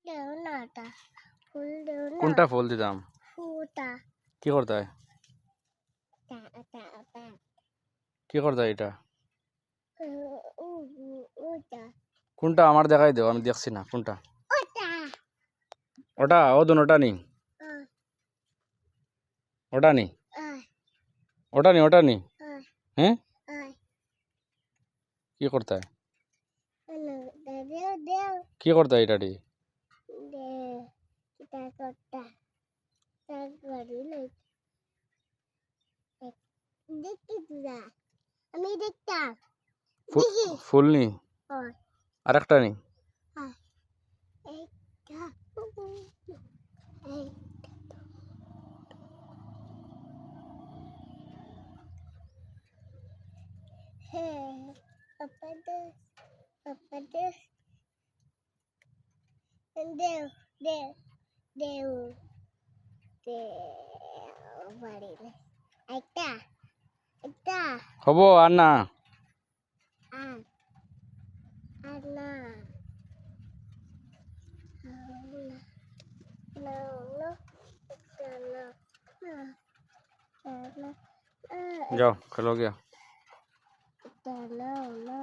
দেও না তা ফুল দেও না কোনটা ফুল দিতাম ফুটা কি করতে হয় তা তা তা কি করতে হয় এটা উ উটা কোনটা আমার দেখাই দাও আমি দেখছি না কোনটা ওটা ওটা ও দুন ওটা নি আ ওটা নি আ ওটা নি আ হ্যাঁ আ কি করতে হয় হ্যালো দেও দেও কি করতে হয় এটা দি দে kita kota তারপরে দেখি তুরা আমি দেখতাম দেখি ফুল নি হয় আরেকটা নি হয় এইটা এই হ্যাঁ পাপাদের দেও দেও দেও দেও বাড়িলে একটা একটা হব আর না আর আর না no no no no যাও খেলো গিয়া no no